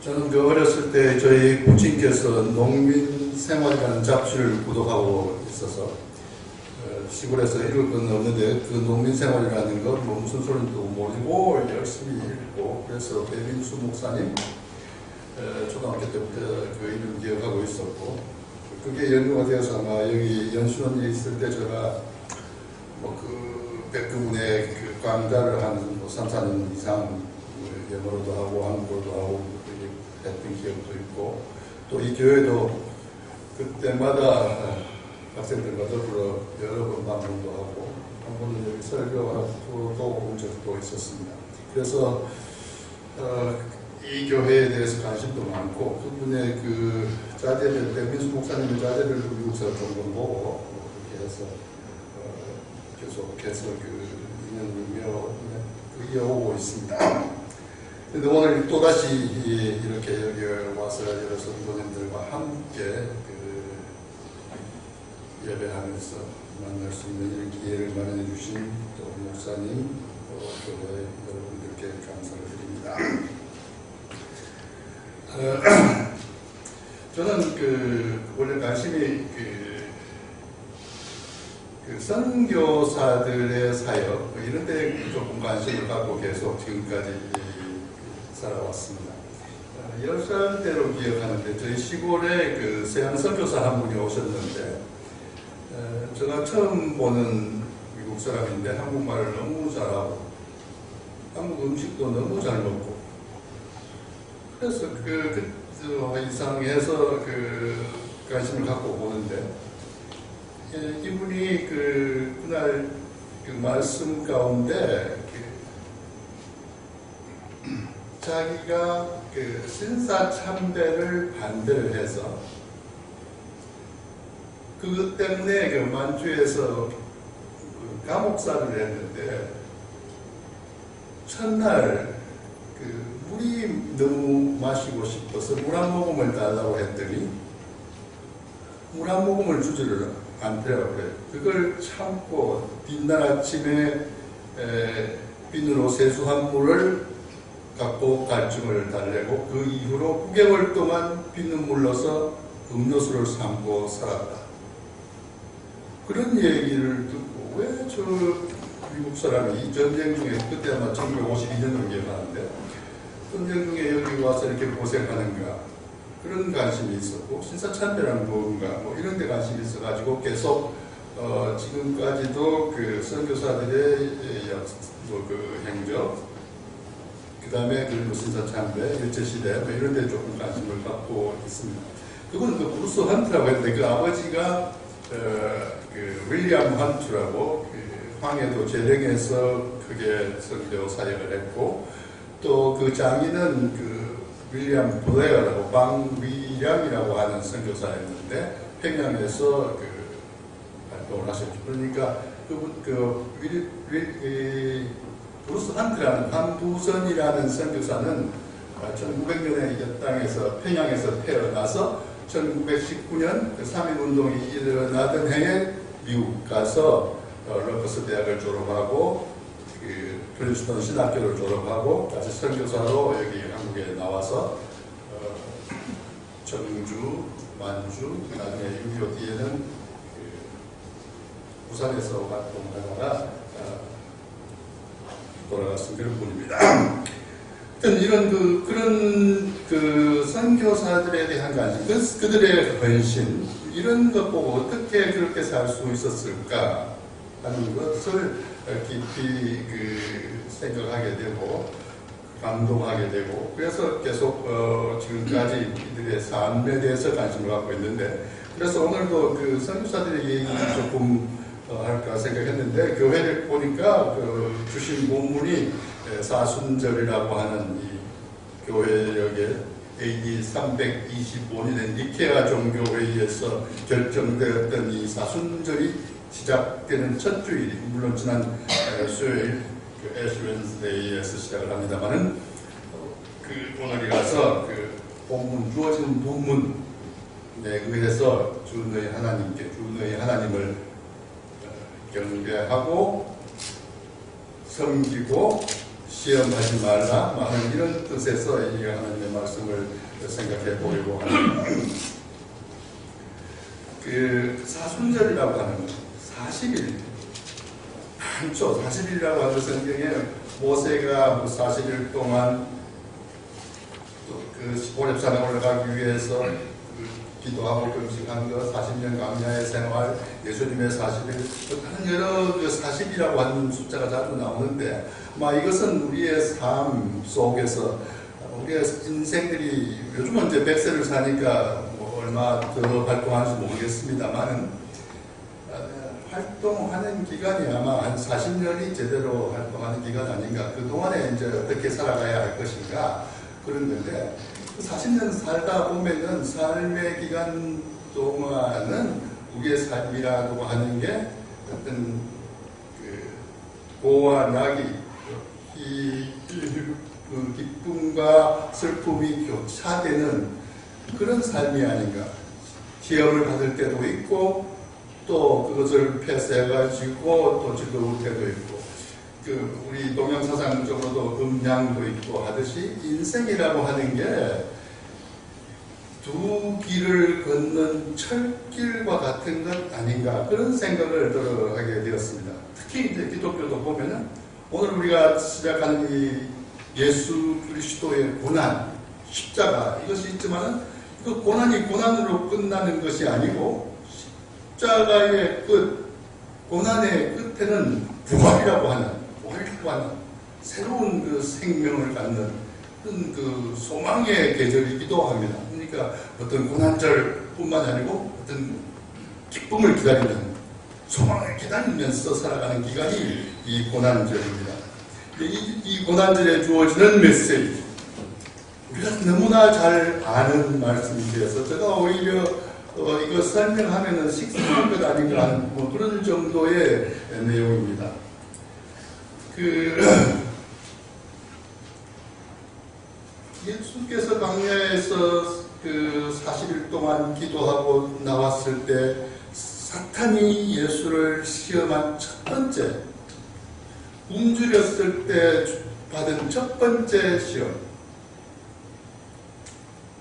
저는 그 어렸을 때 저희 부친께서 농민생활이라는 잡지를 구독하고 있어서 시골에서 읽을 건 없는데 그 농민생활이라는 건 뭐 무슨 소리인지도 모르고 열심히 읽고 그래서 배민수 목사님 초등학교 때부터 그 이름 기억하고 있었고 그게 연구가 되어서 아마 여기 연수원에 있을 때 제가 뭐 그 백그분의 그 강좌를 한 뭐 3, 4년 이상 영어로도 하고 한국어도 하고 했던 기억도 있고 또 이 교회도 그때마다 학생들과 더불어 여러 번 방문도 하고 한 번은 여기 설교하고 또 온 적도 있었습니다. 그래서 이 교회에 대해서 관심도 많고 그분의 그 자제들, 백민수 목사님의 자제를 미국에서 종종 보고 그렇게 해서 계속해서 그 인연을 이어오고 있습니다. 근데 오늘 또다시 이렇게 여기 와서 여러 성도님들과 함께 예배하면서 만날 수 있는 이런 기회를 마련해 주신 또 목사님, 또 교회 여러분들께 감사를 드립니다. 저는 원래 관심이 선교사들의 사역 이런 데 조금 관심을 갖고 계속 지금까지 살아왔습니다. 10살 때로 기억하는데 저희 시골에 그 서양 선교사 한 분이 오셨는데 제가 처음 보는 미국 사람인데 한국말을 너무 잘하고 한국 음식도 너무 잘 먹고 그래서 이상해서 관심을 갖고 보는데 이분이 그날 말씀 가운데 자기가 신사참배를 반대를 해서 그것 때문에 만주에서 감옥살이를 했는데 첫날 물이 너무 마시고 싶어서 물 한 모금을 달라고 했더니 물 한 모금을 주지를 않더라고요. 그래요. 그걸 참고 빛날 아침에 비누로 세수한 물을 갖고 갈증을 달래고 그 이후로 9개월 동안 비눗물로서 음료수를 삼고 살았다. 그런 얘기를 듣고 왜 저 미국 사람이 전쟁 중에 그때 아마 1952년으로 기억하는데 전쟁 중에 여기 와서 이렇게 고생하는가 그런 관심이 있었고 신사참배란 뭔가 뭐 이런 데 관심이 있어가지고 계속 지금까지도 그 선교사들의 행적 그 다음에 그리고 신사참배, 일제시대 뭐 이런 데 조금 관심을 갖고 있습니다. 그분은 브루스 헌트라고 했는데 그 아버지가 윌리엄 헌트라고 황해도 재령에서 크게 선교 사역을 했고 또 그 장인은 윌리엄 블레어라고 방위량이라고 하는 선교사였는데 평양에서 활동을 하셨죠. 그러니까 브루스 헌트라는 한두선이라는 선교사는 1900년에 이 땅에서 평양에서 태어나서 1919년 3.1운동이 일어나던 해에 미국 가서 러커스 대학을 졸업하고 프린스턴 신학교를 졸업하고 다시 선교사로 여기 한국에 나와서 청주, 만주, 나중에 6.25 뒤에는 부산에서 활동하다가 돌아가신 그런 분입니다. 이런 그런 선교사들에 대한 관심, 그들의 헌신 이런 것 보고 어떻게 그렇게 살 수 있었을까 하는 것을 깊이 생각하게 되고 감동하게 되고 그래서 계속 지금까지 이들의 삶에 대해서 관심을 갖고 있는데 그래서 오늘도 선교사들의 얘기 조금 할까 생각했는데 교회를 보니까 주신 본문이 사순절이라고 하는 이 교회역에 AD 325년에 니케아 종교회의에서 결정되었던 이 사순절이 시작되는 첫 주일이 물론 지난 수요일 애쉬 웬스데이에서 시작을 합니다만은 오늘이라서 본문 주어진 본문에 의해서 주 너희 하나님께 주 너희 하나님을 경배하고 섬기고 시험하지 말라 하는 이런 뜻에서 이 하나님의 말씀을 생각해 보려고 합니다. 그 사순절이라고 하는 것, 40일 많죠. 40일이라고 하는 성경에 모세가 40일 동안 그 호렙산에 올라가기 위해서 기도하고 금식한 것, 40년 광야의 생활, 예수님의 40일, 다른 여러 40이라고 하는 숫자가 자주 나오는데, 아마 이것은 우리의 삶 속에서 우리의 인생들이 요즘은 이제 100세를 사니까 뭐 얼마 더 활동하는지 모르겠습니다만, 활동하는 기간이 아마 한 40년이 제대로 활동하는 기간 아닌가. 그 동안에 이제 어떻게 살아가야 할 것인가. 그런 건데, 40년 살다 보면은 삶의 기간 동안은 우리의 삶이라고 하는 게 어떤 그 고와 낙이 그 기쁨과 슬픔이 교차되는 그런 삶이 아닌가. 시험을 받을 때도 있고 또 그것을 패스해가지고 또 즐거울 때도 있고 그 우리 동양사상적으로도 음양도 있고 하듯이 인생이라고 하는 게 두 길을 걷는 철길과 같은 것 아닌가 그런 생각을 하게 되었습니다. 특히 이제 기독교도 보면은 오늘 우리가 시작하는 이 예수 그리스도의 고난, 십자가 이것이 있지만은 그 고난이 고난으로 끝나는 것이 아니고 십자가의 끝, 고난의 끝에는 부활이라고 하는 새로운 그 생명을 갖는 그런 그 소망의 계절이기도 합니다. 그러니까 어떤 고난절뿐만 아니고 어떤 기쁨을 기다리는 소망을 기다리면서 살아가는 기간이 이 고난절입니다. 이 고난절에 주어지는 메시지 우리가 너무나 잘 아는 말씀이 되어서 제가 오히려 이거 설명하면은 식상한 것 아닌가 하는 뭐 그런 정도의 내용입니다. 예수께서 광야에서 그 40일 동안 기도하고 나왔을 때 사탄이 예수를 시험한 첫 번째 굶주렸을 때 받은 첫 번째 시험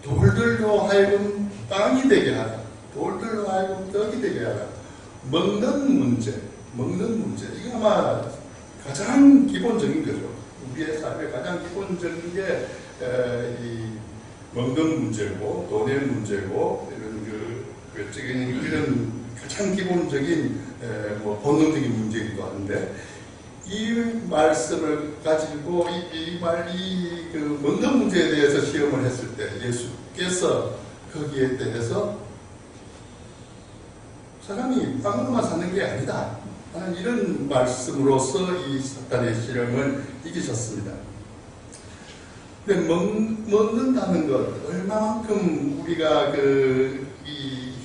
돌들로 하여금 빵이 되게 하라 돌들로 하여금 떡이 되게 하라 먹는 문제 이거 아마 가장 기본적인 거죠. 우리의 삶의 가장 기본적인 게 이 먹는 문제고 돈의 문제고 이런 가장 기본적인 뭐 본능적인 문제이기도 한데 이 말씀을 가지고 그 먹는 문제에 대해서 시험을 했을 때 예수께서 거기에 대해서 사람이 빵으로만 사는 게 아니다 하는 이런 말씀으로서 이 사탄의 시험을 이기셨습니다. 근데 먹는다는 것 얼마만큼 우리가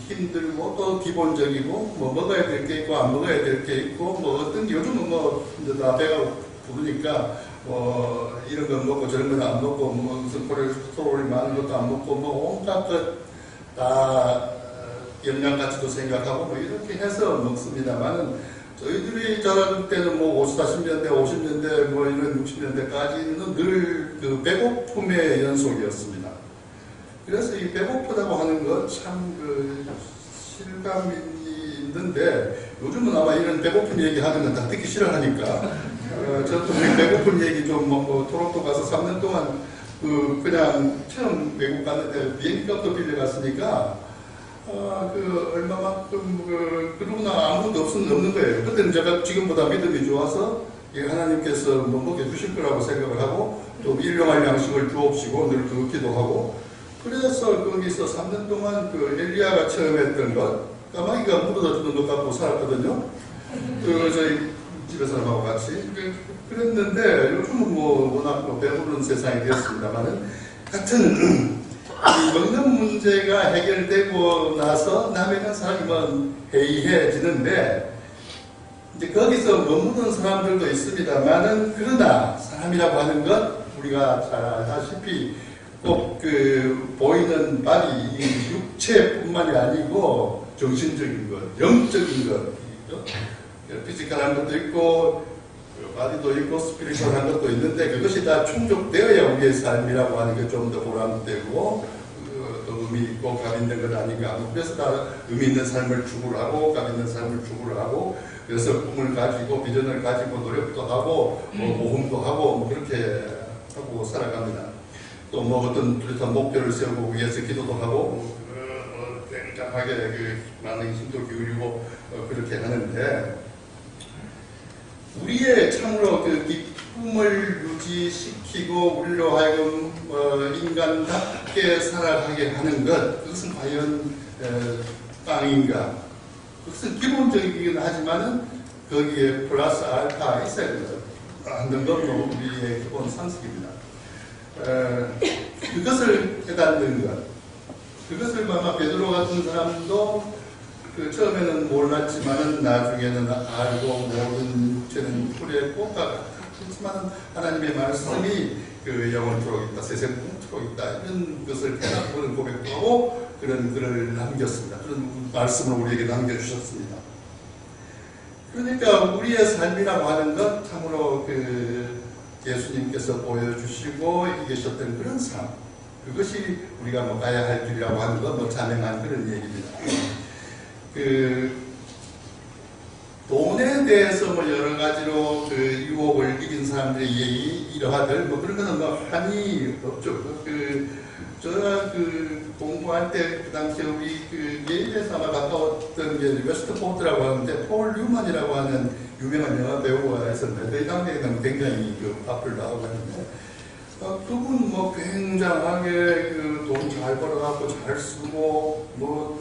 힘들고 또 기본적이고 뭐 먹어야 될 게 있고 안 먹어야 될 게 있고 뭐 어떤 게 요즘은 뭐 이제 다 배가 부르니까 뭐 이런 거 먹고 저런 건 안 먹고 뭐 무슨 콜레스테롤이 많은 것도 안 먹고 뭐 온갖 것 다 영양 가치도 생각하고 뭐 이렇게 해서 먹습니다만은 저희들이 자랄 때는 뭐 40년대, 50년대, 뭐 이런 60년대까지는 늘 그 배고픔의 연속이었습니다. 그래서 이 배고프다고 하는 것 참 그 실감이 있는데 요즘은 아마 이런 배고픈 얘기 하는 건 다 듣기 싫어하니까 저도 배고픈 얘기 좀 먹고 토론토 가서 3년 동안 그냥 처음 외국 갔는데 비행기값도 빌려갔으니까 얼마만큼, 그러나 아무것도 없는 거예요. 그때는 제가 지금보다 믿음이 좋아서, 하나님께서 뭐 먹여주실 거라고 생각을 하고, 또 일용할 양식을 주옵시고, 늘 기도하고, 그래서 거기서 3년 동안 엘리야가 처음 했던 것, 까마귀가 물어다 주는 것 갖고 살았거든요. 저희 집에 사람하고 같이. 그랬는데, 요즘은 뭐, 워낙 배부른 세상이 되었습니다만은, 같은, 이 먹는 문제가 해결되고 나서 남에는 사람이 해이해지는데 이제 거기서 머무는 사람들도 있습니다만은 그러나 사람이라고 하는 것 우리가 잘 알다시피 꼭 보이는 바디 육체뿐만이 아니고 정신적인 것, 영적인 것, 피지컬한 것도 있고 바디도 있고 스피리추얼한 것도 있는데 그것이 다 충족되어야 우리의 삶이라고 하는 게 좀 더 보람되고 또 의미 있고 감 있는 것 아닌가. 그래서 다 의미 있는 삶을 추구하고 감 있는 삶을 추구하고 그래서 꿈을 가지고 비전을 가지고 노력도 하고 모험도 하고 뭐 그렇게 하고 살아갑니다. 또 뭐 어떤 뚜렷한 목표를 세우고 위해서 기도도 하고 굉장하게 많은 힘도 기울이고 그렇게 하는데 우리의 참으로 그 기쁨을 유지시키고 우리로 하여금 인간답게 살아가게 하는 것 그것은 과연 땅인가? 그것은 기본적이긴 하지만은 거기에 플러스 알파 있어야 하는 것도 우리의 기본 상식입니다. 그것을 깨닫는 것, 그것을 아마 베드로 같은 사람도 처음에는 몰랐지만은 나중에는 알고 모든 죄는 풀에 꽂다가 그렇지만 하나님의 말씀이 영원토록 있다, 세세토록 있다 이런 것을 깨닫고 그런 고백도 하고 그런 글을 남겼습니다. 그런 말씀을 우리에게 남겨주셨습니다. 그러니까 우리의 삶이라고 하는 것 참으로 예수님께서 보여주시고 이기셨던 그런 삶 그것이 우리가 가야 할 길이라고 하는 건 자명한 그런 얘기입니다. 돈에 대해서 여러 가지로 유혹을 이긴 사람들의 이러하들 그런 거는 한이 없죠. 제가 공부할 때 그 당시에 우리 예일에서 아마 가까웠던 게 웨스트포트라고 하는데 폴 뉴먼이라고 하는 유명한 영화 배우가 있었는데 이 당시에는 굉장히 앞을 나오고 했는데 그분 굉장하게 돈 잘 벌어갖고 잘 쓰고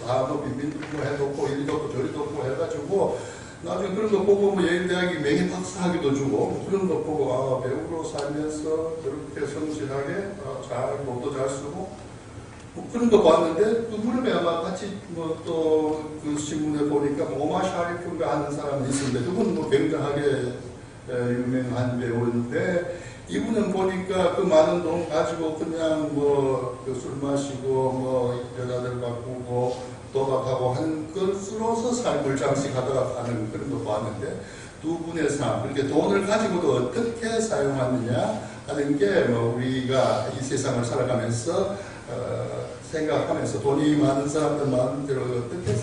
다 빈민들고 해놓고 이리도 없고 저리도 없고 해가지고 나중에 그런 거 보고 예일대학이 명예 박사학위도 주고 그런 거 보고 배우로 살면서 그렇게 성실하게 잘 돈도 잘 쓰고 그런 거 봤는데 그 무렵에 아마 같이 또 그 신문에 보니까 오마 샤리프가 하는 사람이 있었는데 그분 굉장하게 유명한 배우인데 이분은 보니까 그 많은 돈 가지고 그냥 술 마시고 여자들 바꾸고 도박하고 한 것으로서 삶을 장식하다가 가는 그런 거 봤는데 두 분의 삶, 그렇게 돈을 가지고도 어떻게 사용하느냐 하는 게 우리가 이 세상을 살아가면서 생각하면서 돈이 많은 사람들 마음대로 어떻게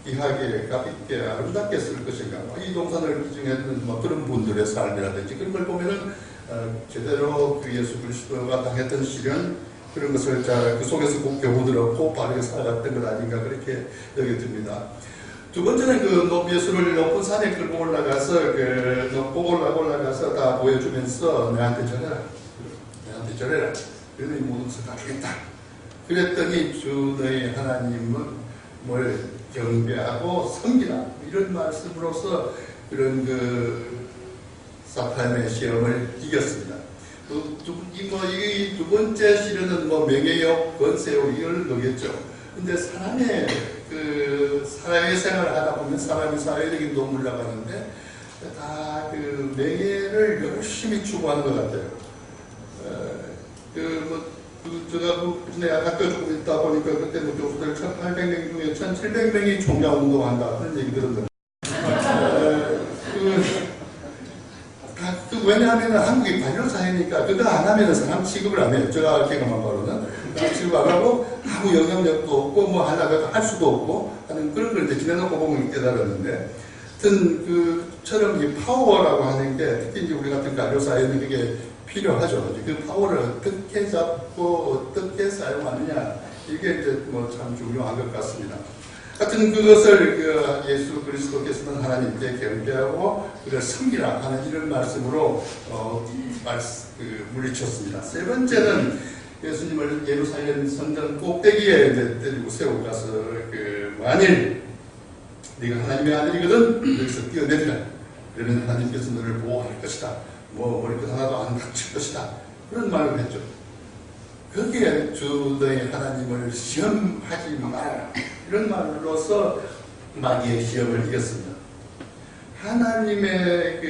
귀하게, 값있게, 아름답게 쓸 것인가. 이 동산을 기증했던 그런 분들의 삶이라든지 그런 걸 보면은 제대로 예수 그리스도가 당했던 시련 그런 것을 그 속에서 꼭 교훈을 얻고 바르게 살아갔던 것 아닌가 그렇게 여겨집니다. 두 번째는 예수를 높은 산에 끌고 올라가서 올라가서 다 보여주면서 내한테 절해라. 그러니 모든 것을 다 주겠다. 그랬더니 주 너희 하나님은 뭘 경배하고 섬기라 이런 말씀으로서 그런 사탄의 시험을 이겼습니다. 이 두 번째 시련은 명예욕, 권세욕 이걸 거겠죠. 근데 사람의 사회생활을 하다 보면 사람이 사회적인 동물 나가는데 다 명예를 열심히 추구하는 것 같아요. 제가 학교 조금 있다 보니까 그때 교수들 1,800명 중에 1,700명이 총장운동한다 그런 얘기 들었는데 왜냐하면 한국이 관료사회니까 그거 안 하면 사람 취급을 안 해요. 제가 경험한 바로는 취급 안 하고 아무 영향력도 없고 하려고 할 수도 없고 하는 그런 걸 이제 지내놓고 보면 깨달았는데 하여튼 처럼 이 파워라고 하는 게 특히 이제 우리 같은 관료사회는 그게 필요하죠. 그 파워를 어떻게 잡고 어떻게 사용하느냐 이게 이제 참 중요한 것 같습니다. 하여튼 그것을 예수 그리스도께서는 하나님께 경배하고 그를 섬기라 하는 이런 말씀으로 물리쳤습니다. 세 번째는 예수님을 예루살렘 성전 꼭대기에 데리고 세우고 가서 만일 네가 하나님의 아들이거든 여기서 뛰어내리라. 그러면 하나님께서 너를 보호할 것이다. 머리끝 하나도 안 다칠 것이다. 그런 말을 했죠. 거기에 주 너희 하나님을 시험하지 마라. 이런 말로서 마귀의 시험을 이겼습니다. 하나님을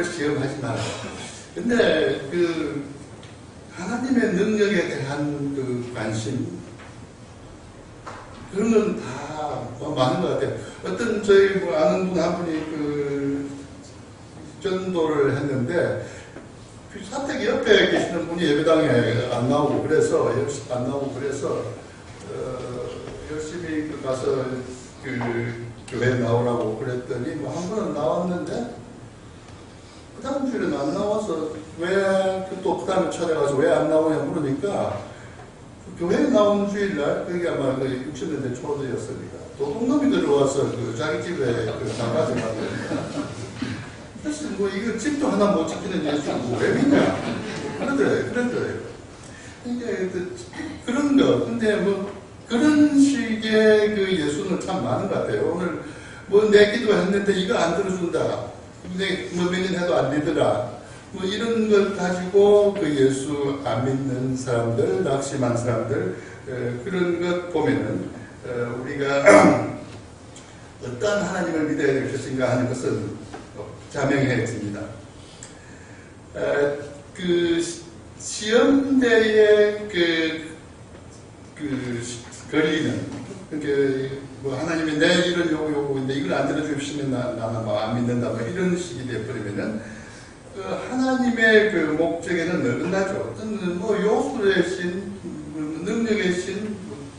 시험하지 마라. 근데 하나님의 능력에 대한 관심 그런 건 다 많은 것 같아요. 어떤 저희 아는 분 한 분이 전도를 했는데 그 사택 옆에 계시는 분이 예배당에 안 나오고 그래서 열심히 가서 그 교회에 나오라고 그랬더니 뭐 한 번은 나왔는데 그 다음 주에는 안 나와서 왜 또 그 다음에 찾아가서 왜 안 나오냐 물으니까 그 교회에 나온 주일날 그게 아마 60년대 초대였으니까 도둑놈이 들어와서 그 자기 집에 그 나가서 가거든요. 그래서 뭐 이거 집도 하나 못 지키는 예수고 왜 믿냐 그러더래요. 이게 그런 거 근데 뭐 그런 식의 그 예수는 참 많은 것 같아요. 오늘 뭐 내 기도했는데 이거 안 들어준다. 근데 뭐 몇 년 해도 안 되더라. 뭐 이런 걸 가지고 그 예수 안 믿는 사람들, 낙심한 사람들 그런 것 보면은 우리가 어떤 하나님을 믿어야 될 것인가 하는 것은 자명해집니다. 그 시험대에 걸리는 뭐 하나님이 내 이런 요구인데 이걸 안 들어주시면 나는 뭐 안 믿는다 뭐 이런 식이 되어버리면은 그 하나님의 그 목적에는 어긋나죠. 어떤 뭐 요술의 신, 능력의 신,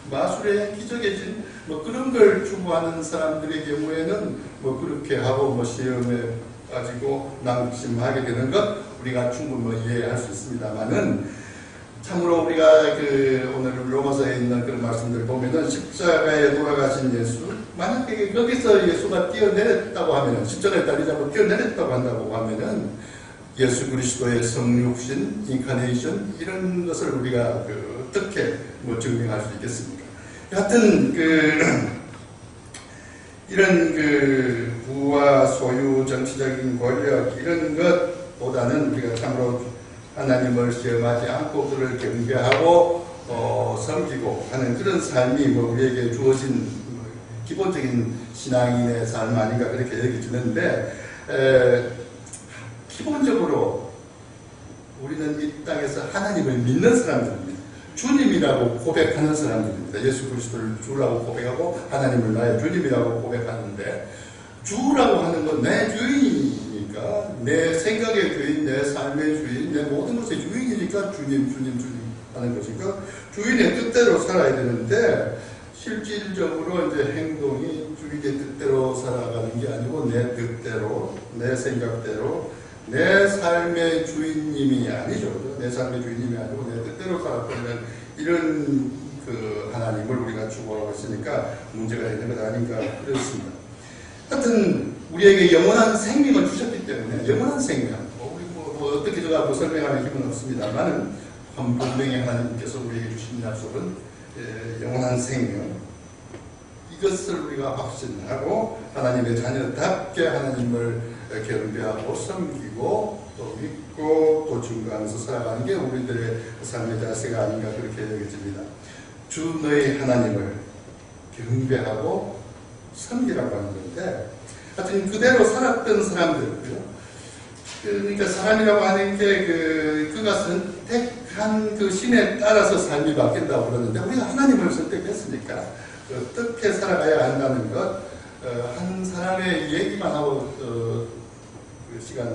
마술의 기적의 신 뭐 그런 걸 추구하는 사람들의 경우에는 뭐 그렇게 하고 뭐 시험에 가지고 낙심하게 되는 것 우리가 충분히 뭐 이해할 수 있습니다만은 참으로 우리가 그 오늘 로마서에 있는 그런 말씀들을 보면은 십자가에 돌아가신 예수 만약에 거기서 예수가 뛰어내렸다고 하면은 십자가에 다리 잡고 뛰어내렸다고 한다고 하면은 예수 그리스도의 성육신, 인카네이션 이런 것을 우리가 어떻게 뭐 증명할 수 있겠습니까? 하여튼 이런 부와 소유, 정치적인 권력 이런 것보다는 우리가 참으로 하나님을 시험하지 않고 그를 경배하고 섬기고 하는 그런 삶이 뭐 우리에게 주어진 기본적인 신앙인의 삶 아닌가 그렇게 여겨지는데 기본적으로 우리는 이 땅에서 하나님을 믿는 사람들입니다. 주님이라고 고백하는 사람들입니다. 예수 그리스도를 주라고 고백하고 하나님을 나의 주님이라고 고백하는데 주라고 하는 건 내 주인이니까 내 생각의 주인, 내 삶의 주인, 내 모든 것의 주인이니까 주님 하는 것이니까 주인의 뜻대로 살아야 되는데 실질적으로 이제 행동이 주인의 뜻대로 살아가는 게 아니고 내 뜻대로, 내 생각대로 내 삶의 주인님이 아니죠. 내 삶의 주인님이 아니고 내 뜻대로 살아가는 이런 그 하나님을 우리가 추구하고 있으니까 문제가 있는 것 아닌가 그렇습니다. 하여튼 우리에게 영원한 생명을 주셨기 때문에 영원한 생명 우리 뭐 어떻게 제가 설명하는 힘은 없습니다만은 분명히 하나님께서 우리에게 주신 약속은 영원한 생명 이것을 우리가 확신하고 하나님의 자녀답게 하나님을 경배하고 섬기고 또 믿고 또 증거하면서 살아가는 게 우리들의 삶의 자세가 아닌가 그렇게 여겨집니다. 주 너희 하나님을 경배하고 섬기라고 하는 건데 하여튼 그대로 살았던 사람들 그러니까 사람이라고 하는 게 그가 선택한 그 신에 따라서 삶이 바뀐다고 그러는데 우리가 하나님을 선택했으니까 어떻게 살아가야 한다는 것 한 사람의 얘기만 하고 그 시간에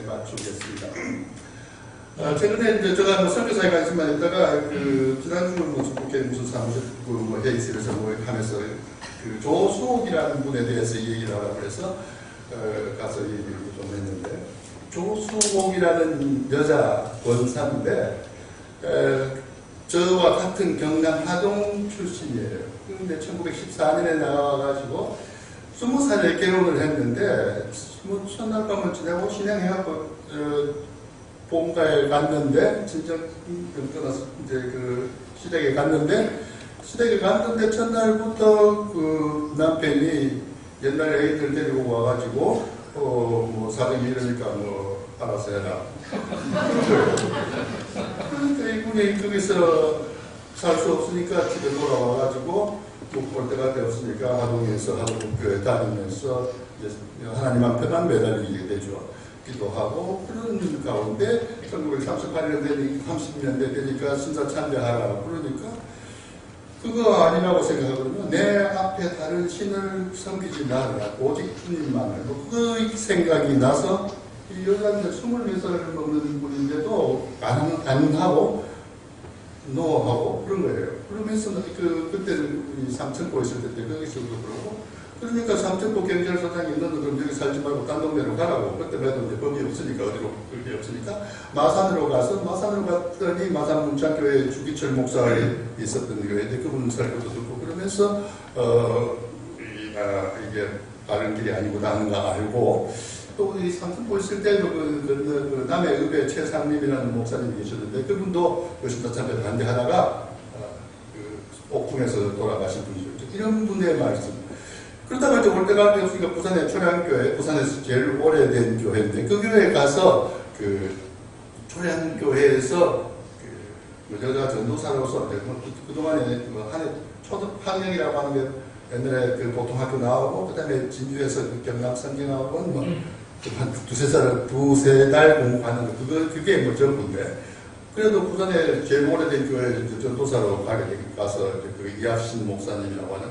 맞추겠습니다. 최근에 이제 제가 뭐 선교사에 관심만 있다가 지난주 무슨 사무실 뭐 회의실에서 뭐 하면서 조수옥이라는 분에 대해서 얘기를 하라고 해서 가서 얘기를 좀 했는데 조수옥이라는 여자 권사인데 저와 같은 경남 하동 출신이에요. 그런데 1914년에 나와가지고 20살에 결혼을 했는데 뭐 첫날 밤을 지내고 신앙해갖고 본가에 갔는데 진짜 떠나서 이제 시댁에 갔는데 첫날부터 그 남편이 옛날 애기들 데리고 와가지고 뭐 사정이 이러니까 뭐 알아서 해라. 그러니까 이분이 거기서 살 수 없으니까 집에 돌아와가지고 못 볼 데가 없으니까 하동에서 하동교회 다니면서 이제 하나님 앞에만 매달리게 되죠. 기도하고 그런 가운데 1938년 30년대 되니까 신사 참배하라 그러니까 그거 아니라고 생각하거든요. 내 앞에 다른 신을 섬기지 말라 오직 주님만을 그 생각이 나서 이 여자인데 24살 먹는 분인데도 안 하고 노하고 그런 거예요. 그러면서 그때는 삼천포 있을 때 거기서도 그러고 그러니까 삼천포 경찰서장이 너는 그럼 여기 살지 말고 딴 동네로 가라고. 그때 매도 이제 법이 없으니까 어디로 그게 없으니까 마산으로 가서 마산으로 갔더니 마산 문창교회 주기철 목사가 있었던 교회인데 그분 설교도 듣고 그러면서 이게 바른 길이 아니구나 하는 거 알고 또 이 삼천포 있을 때도 그 남해 읍에 최상림이라는 목사님이 계셨는데 그분도 요신자참에 반대하다가 옥궁에서 돌아가신 분이죠. 이런 분의 말씀. 그러다가 이제 올 때가 없으니까 부산의 초량교회, 부산에서 제일 오래된 교회인데 그 교회에 가서 초량교회에서 여자 전도사로서 그동안에 한해초등학령이라고 하는 게 옛날에 보통 학교 나오고 그다음에 진주에서 경남성경학원 한 두세 달 공부하는 거 그게 뭐 전부인데 그래도 부산에 제일 오래된 교회 전도사로 가서 그 이합신 목사님이라고 하는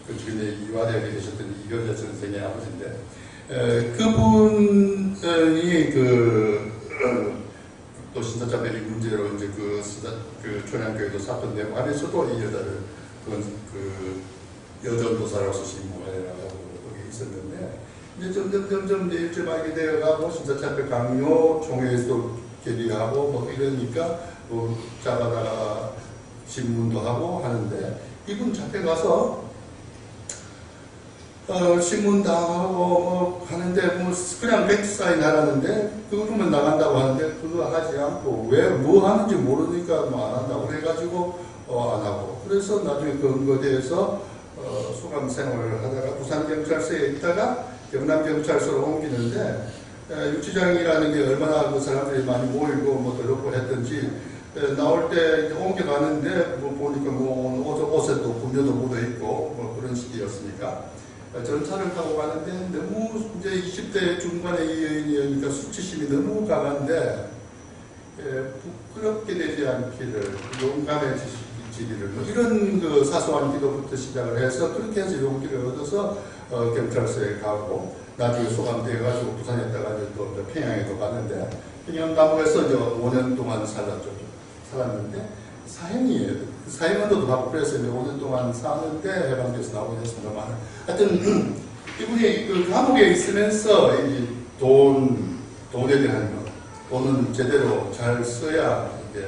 그 주변에 이화대학에 계셨던 이경재 선생의 아버지인데 그분이 또 신사자매리 문제로 이제 그 초량교회도 사건 내고 하면서도 이 여자를 여전도사로서 신고하려고 거기 있었는데 이제 점점 일점하게 되어가고 신사참배 강요 총회에서도 결의하고 뭐 이러니까 잡아다가 신문도 하고 하는데 이분 잡혀가서 신문당하고 하는데 그냥 팩트 사인 하라는데 그러면 나간다고 하는데 그거 하지 않고 왜 뭐 하는지 모르니까 뭐 안 한다고 해가지고 안 하고 그래서 나중에 그거 대해서 수감 생활을 하다가 부산경찰서에 있다가 경남경찰서로 옮기는데 유치장이라는 게 얼마나 그 사람들이 많이 모이고 뭐 들었고 했던지 나올 때 옮겨가는데 보니까 옷에 또 구녀도 묻어 있고 뭐 그런 시기였으니까 전차를 타고 가는데 너무 이제 20대 중반의 여인이니까 수치심이 너무 강한데 부끄럽게 되지 않기를 용감해지기를 뭐 이런 그 사소한 기도부터 시작을 해서 그렇게 해서 용기를 얻어서 경찰서에 가고 나중에 소감되어가지고 부산에다가 또 평양에도 갔는데 평양감옥에서 이제 5년 동안 살았는데 사형언도도 받고 그래서 이제 5년 동안 사는데 해방돼서 나오게 됐습니다만 하여튼 이분이 그 감옥에 있으면서 이 돈에 대한 것 돈은 제대로 잘 써야 이게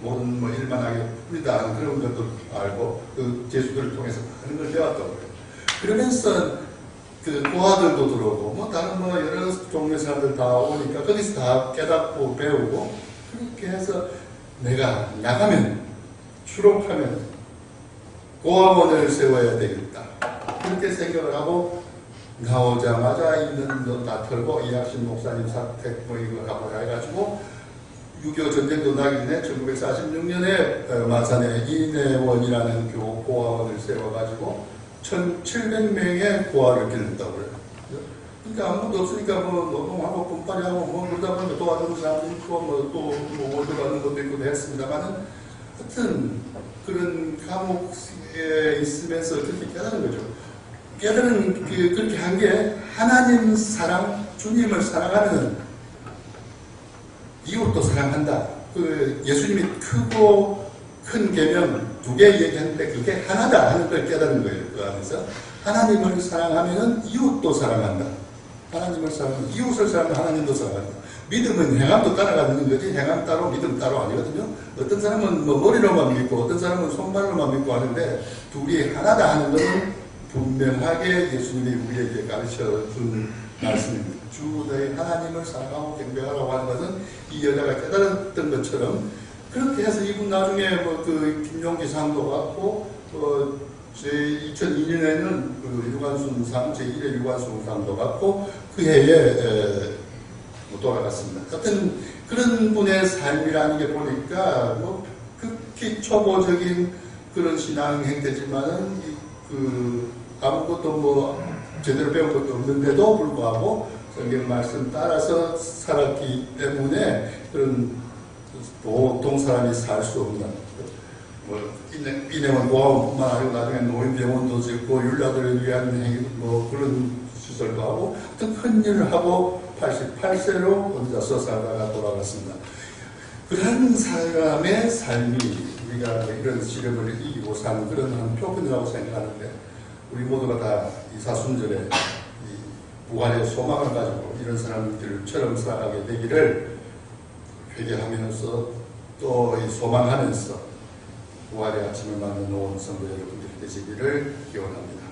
모든 뭐 일만 하게 풀리다 하는 그런 것도 알고 그 제수들을 통해서 하는 걸 배웠다고 그래요. 그러면서 그 고아들도 들어오고 뭐 다른 뭐 여러 종류의 사람들 다 오니까 거기서 다 깨닫고 배우고 그렇게 해서 내가 나가면 졸업하면 고아원을 세워야 되겠다 그렇게 생각을 하고 나오자마자 있는 돈 다 털고 이학신 목사님 사택 뭐 이거 하고 해가지고 6.25 전쟁도 나기 전에 1946년에 마산에 이내원이라는 고아원을 세워가지고 1,700명의 고아를 기른다고 그래요. 그러니까 아무것도 없으니까 뭐 노동하고 분파리하고 뭐 그러다 보니까 도와주는 사람도 있고 뭐 월드 받는 것도 있고 했습니다만은 하여튼 그런 감옥에 있으면서 그렇게 깨달은 거죠. 깨달은 그렇게 한 게 하나님 사랑, 주님을 사랑하는 이웃도 사랑한다. 그 예수님이 크고 큰 계명 2개 얘기하는데 그게 하나다 하는 걸 깨달은 거예요. 그 안에서 하나님을 사랑하면은 이웃도 사랑한다. 하나님을 사랑하면 이웃을 사랑하면 하나님도 사랑한다. 믿음은 행함도 따라가는 거지 행함 따로 믿음 따로 아니거든요. 어떤 사람은 뭐 머리로만 믿고 어떤 사람은 손발로만 믿고 하는데 둘이 하나다 하는 것은 분명하게 예수님이 우리에게 가르쳐준 말씀입니다. 주 너희 하나님을 사랑하고 경배하라고 하는 것은 이 여자가 깨달았던 것처럼 그렇게 해서 이분 나중에 뭐 그 김용기 상도 받고 제 2002년에는 그 유관순상 제1회 유관순상도 받고 그 해에 돌아갔습니다. 하여튼 그런 분의 삶이라는 게 보니까 뭐 극히 초보적인 그런 신앙 행태지만은 아무것도 뭐 제대로 배운 것도 없는데도 불구하고 성경 말씀 따라서 살았기 때문에 그런 보통 사람이 살 수 없는 뭐 이내원 고아원뿐만 아니고 나중에 노인병원도 짓고 율라들을 위한 뭐 그런 시설도 하고 어떤 큰 일을 하고 88세로 혼자서 살다가 돌아갔습니다. 그런 사람의 삶이 우리가 이런 시련을 이기고 사는 그런 한 표본이라고 생각하는데, 우리 모두가 다 이사순절에 이 부활의 소망을 가지고 이런 사람들처럼 살아가게 되기를 회개하면서 또 소망하면서 부활의 아침을 맞는 온 성도 여러분들이 되시기를 기원합니다.